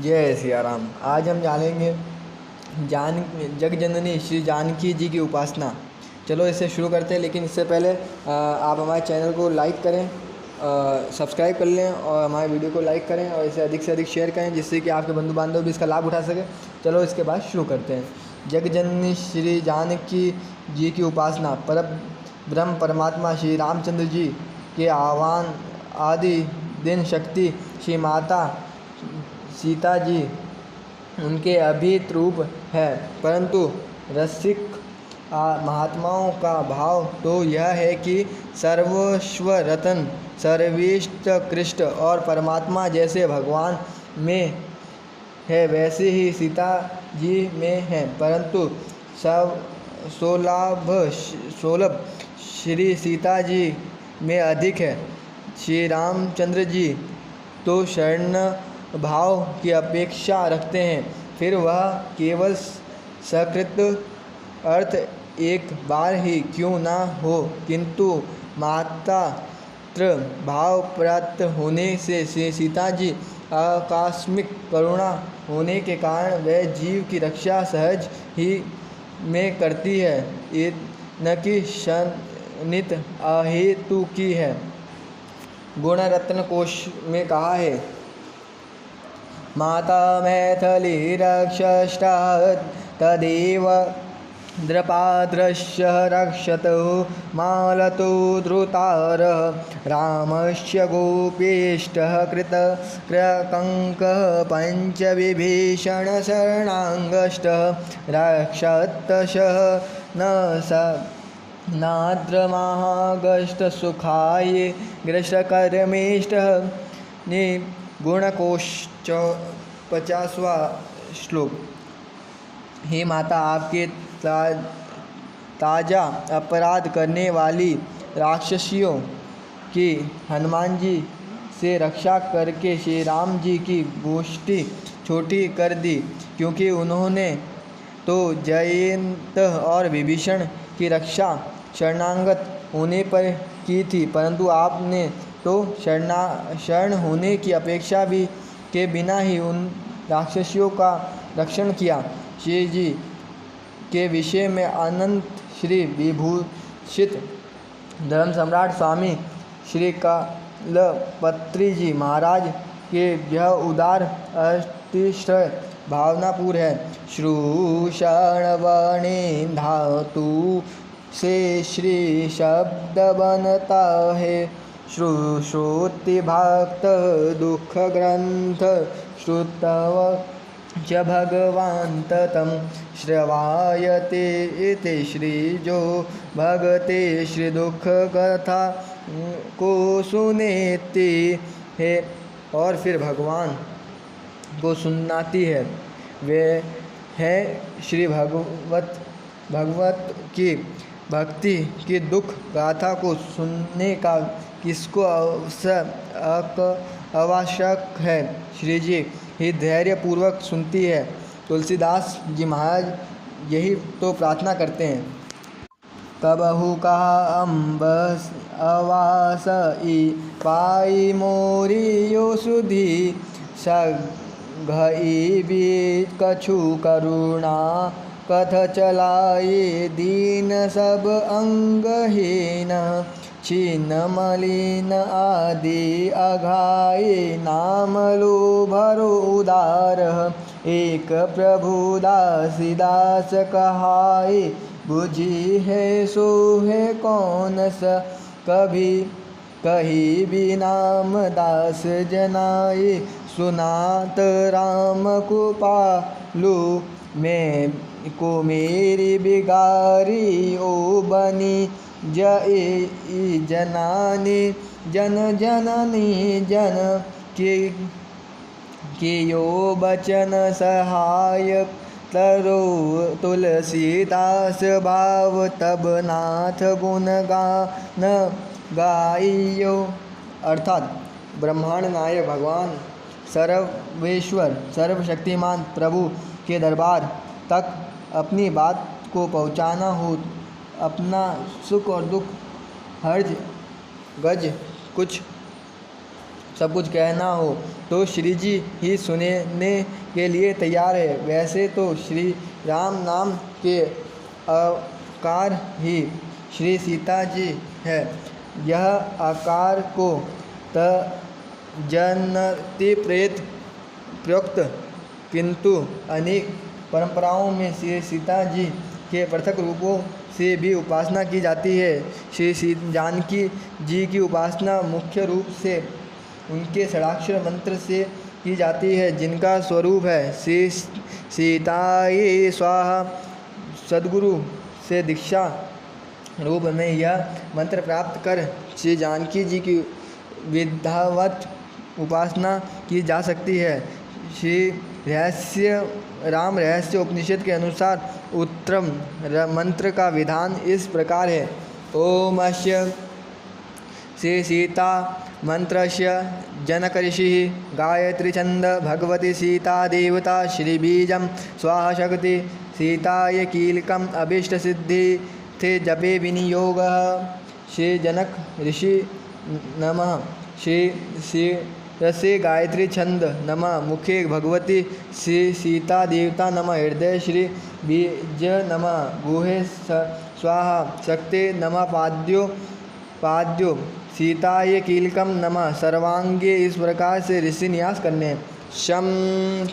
जय सिया राम। आज हम जानेंगे जगजननी श्री जानकी जी की उपासना। चलो इसे शुरू करते हैं, लेकिन इससे पहले आप हमारे चैनल को लाइक करें, सब्सक्राइब कर लें और हमारे वीडियो को लाइक करें और इसे अधिक से अधिक शेयर करें, जिससे कि आपके बंधु बांधव भी इसका लाभ उठा सकें। चलो इसके बाद शुरू करते हैं। जगजननी श्री जानकी जी की उपासना। ब्रह्म परमात्मा श्री रामचंद्र जी के आह्वान आदि दिन शक्ति श्री माता सीता जी उनके अभित रूप है, परंतु रसिक महात्माओं का भाव तो यह है कि सर्वस्व रतन सर्वोत्कृष्ट और परमात्मा जैसे भगवान में है वैसे ही सीता जी में है, परंतु सोलभ श्री सीता जी में अधिक है। श्री रामचंद्र जी तो शरण भाव की अपेक्षा रखते हैं, फिर वह केवल सकृत अर्थ एक बार ही क्यों न हो, किंतु मात्र भाव प्राप्त होने से सीता जी आकस्मिक करुणा होने के कारण वह जीव की रक्षा सहज ही में करती है, न कि शनित अहेतु की है। गुण रत्न कोश में कहा है, माता मैथिली रक्षष्टा तदेव द्रपाद्रश्य रक्षतु मालतु द्रुतारः रामस्य गोपेष्टः कृतकङ्कः पञ्चविभीषण शरणाङ्गष्टः रक्षतशः न स नाद्रमागष्टसुखाय ग्रस्तकर्मेष्टः। गुणकोश 50वां श्लोक। हे माता, आपके ताजा अपराध करने वाली राक्षसियों की हनुमान जी से रक्षा करके श्री राम जी की गोष्ठी छोटी कर दी, क्योंकि उन्होंने तो जयंत और विभीषण की रक्षा शरणागत होने पर की थी, परंतु आपने तो शरण होने की अपेक्षा भी के बिना ही उन राक्षसियों का रक्षण किया। श्री जी के विषय में अनंत श्री विभूषित धर्म सम्राट स्वामी श्री कालपत्री जी महाराज के यह उदार अतिशय भावनापूर्ण है। श्रुषणवणे धातु से श्री शब्द बनता है, श्रुति भक्त दुख ग्रंथ श्रुतव च भगवान ततम श्रवायते इति श्री जो भगते श्री दुख कथा को सुनेती है और फिर भगवान को सुनाती है। वे है श्री भगवत की भक्ति की दुख गाथा को सुनने का किसको आवश्यक है। श्री जी ही धैर्य पूर्वक सुनती है। तुलसीदास जी महाराज यही तो प्रार्थना करते हैं। कबहु कहा अम्बस आवास ई पाई मोरी यो सुधी सघई बीच कछु करुणा कथ चलाए दीन सब अंगहीन छीन मलिन आदि अघाए नाम लो भरो उदार एक प्रभु दासीदास कहाए बुझी है सो है कौन सा कभी कही भी नाम दास जनाए सुनात राम को पालू मैं को मेरी बिगारी ओ बनी जय जनानी जन जननी जन के यो बचन सहायक तरो तुलसीदास भाव तब नाथ गुण गान गाइयो। अर्थात ब्रह्मांड नायक भगवान सर्वेश्वर सर्वशक्तिमान प्रभु के दरबार तक अपनी बात को पहुँचाना हो, अपना सुख और दुख हर्ज गज कुछ सब कुछ कहना हो तो श्री जी ही सुनने के लिए तैयार है। वैसे तो श्री राम नाम के आकार ही श्री सीता जी है। यह आकार को तजनति प्रेत प्रयुक्त, किंतु अनेक परंपराओं में श्री सीता जी के पृथक रूपों से भी उपासना की जाती है। श्री जानकी जी की उपासना मुख्य रूप से उनके षडाक्षर मंत्र से की जाती है, जिनका स्वरूप है श्री सीताये स्वाहा। सद्गुरु से दीक्षा रूप में यह मंत्र प्राप्त कर श्री जानकी जी की विधिवत उपासना की जा सकती है। राम रहस्य उपनिषद के अनुसार उत्तम मंत्र का विधान इस प्रकार है। ओमस्य श्री सीता मंत्रस्य जनक ऋषि गायत्री छंद भगवती सीता देवता श्री बीजम स्वाहा शक्ति सीताय कीलकम अभीष्ट सिद्धि थे जपे विनियोग। श्री जनक ऋषि नमः। श्री रसे गायत्री छंद नमः। मुखे भगवती श्री सीता देवता नमः। हृदय श्री बीज नमः। गुहे स्वाहा शक्ति नमः। पाद्यो सीताय कीलकम नमः। सर्वांगे इस प्रकार से ऋषि न्यास करने। शम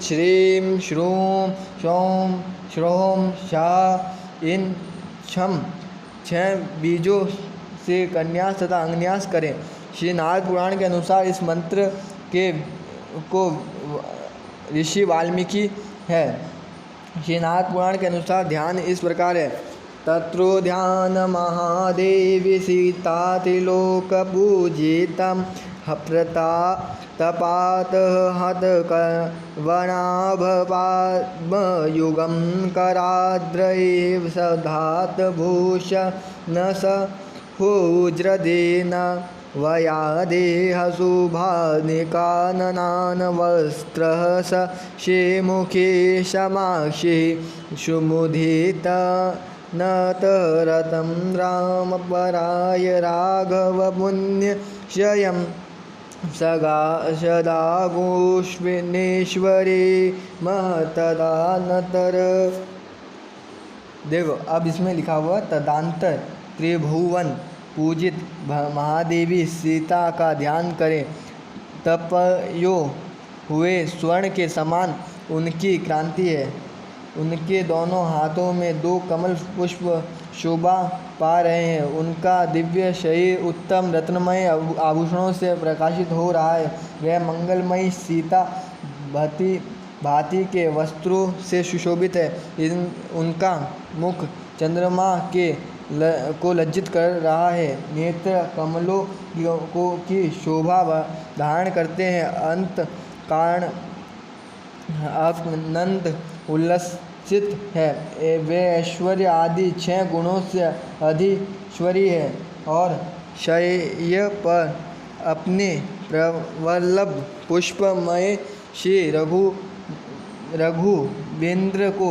श्रीं श्रूं शौं श्रों शाह। इन छम 6 बीजों से कन्यास तथा अंगन्यास करें। श्री नारद पुराण के अनुसार इस मंत्र को ऋषि वाल्मीकि है। श्री नारद पुराण के अनुसार ध्यान इस प्रकार है। तत्रो ध्यान महादेवी सीता त्रिलोक पूजितम हप्रता तपात हत वनाभ पाद्मयुगम कराद्रैव सधात भूष न स हुज्रदेन वया देह शुभानिकाननान वस्त्रः स शेमुखे समाक्षि सुमुदित नतरतं रामपराय राघव पुण्यशयं सदा गोष्विनेश्वरे महतदा नतर। देखो अब इसमें लिखा हुआ तदांतर त्रिभुवन पूजित महादेवी सीता का ध्यान करें। तपयो हुए स्वर्ण के समान उनकी क्रांति है। उनके दोनों हाथों में 2 कमल पुष्प शोभा पा रहे हैं। उनका दिव्य शरीर उत्तम रत्नमय आभूषणों से प्रकाशित हो रहा है। वह मंगलमयी सीता भांति के वस्त्रों से सुशोभित है। उनका मुख चंद्रमा को लज्जित कर रहा है। नेत्र कमलों की शोभा धारण करते हैं। अंत कारण आनंद उल्लसित है। वे ऐश्वर्य आदि 6 गुणों से अधिश्वरी है और शय्य पर अपने प्रवल्लभ पुष्पमय श्री रघुवींद्र को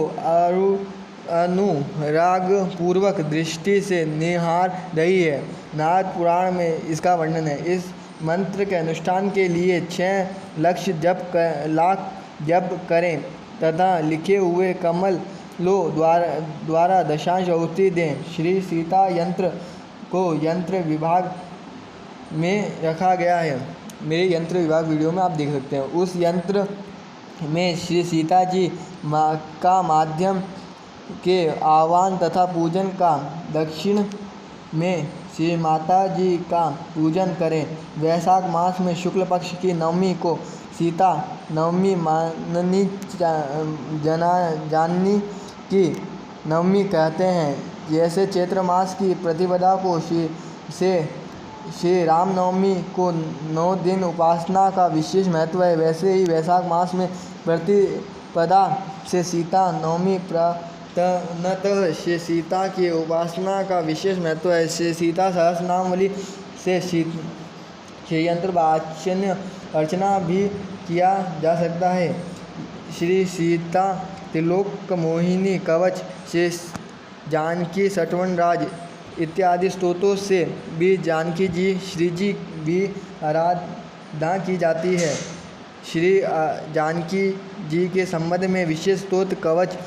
अनुराग पूर्वक दृष्टि से निहार रही है। नारद पुराण में इसका वर्णन है। इस मंत्र के अनुष्ठान के लिए 6 लक्ष्य जप करें तथा लिखे हुए कमल लो द्वारा दशांश आहुति दें। श्री सीता यंत्र को यंत्र विभाग में रखा गया है। मेरे यंत्र विभाग वीडियो में आप देख सकते हैं। उस यंत्र में श्री सीता जी का माध्यम के आह्वान तथा पूजन का दक्षिण में श्री माता जी का पूजन करें। वैशाख मास में शुक्ल पक्ष की नवमी को सीता नवमी माननी जाननी की नवमी कहते हैं। जैसे चैत्र मास की प्रतिपदा को श्री राम नवमी को 9 दिन उपासना का विशेष महत्व है, वैसे ही वैशाख मास में प्रतिपदा से सीता नवमी प्रातः श्री सीता की उपासना का विशेष महत्व है। श्री सीता सहस्रनामावली से श्री यंत्र वाचन अर्चना भी किया जा सकता है। श्री सीता त्रिलोक मोहिनी कवच श्री जानकी सटवन राज इत्यादि स्तोत्रों से भी जानकी जी श्री जी भी उपासना की जाती है। श्री जानकी जी के संबंध में विशेष स्तोत्र, कवच,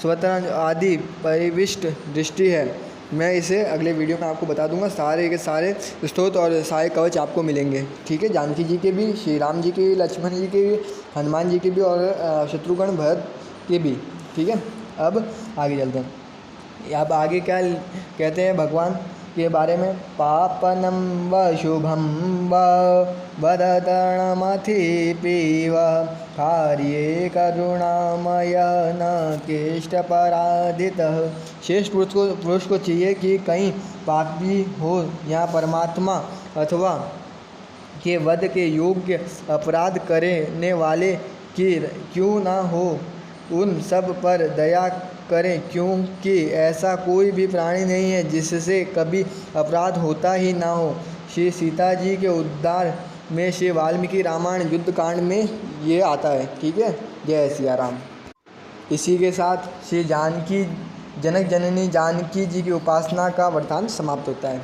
स्वतंत्र आदि परिविष्ट दृष्टि है। मैं इसे अगले वीडियो में आपको बता दूंगा। सारे के सारे स्तोत्र और सारे कवच आपको मिलेंगे, ठीक है। जानकी जी के भी, श्री राम जी के भी, लक्ष्मण जी के भी, हनुमान जी के भी और शत्रुघ्न भरत के भी, ठीक है। अब आगे चलते हैं। अब आगे क्या कहते हैं भगवान के बारे में। पापनम व शुभम व वदतरणमथिपीव कार्ये करुणामय न केष्टपराधितः। शेष पुरुष को चाहिए कि कहीं पापी हो या परमात्मा अथवा के वध के योग्य अपराध करने वाले की क्यों ना हो, उन सब पर दया करें, क्योंकि ऐसा कोई भी प्राणी नहीं है जिससे कभी अपराध होता ही ना हो। श्री सीता जी के उद्धार में श्री वाल्मीकि रामायण युद्ध कांड में ये आता है, ठीक है। जय सिया राम। इसी के साथ श्री जानकी जनक जननी जानकी जी की उपासना का वृत्तांत समाप्त होता है।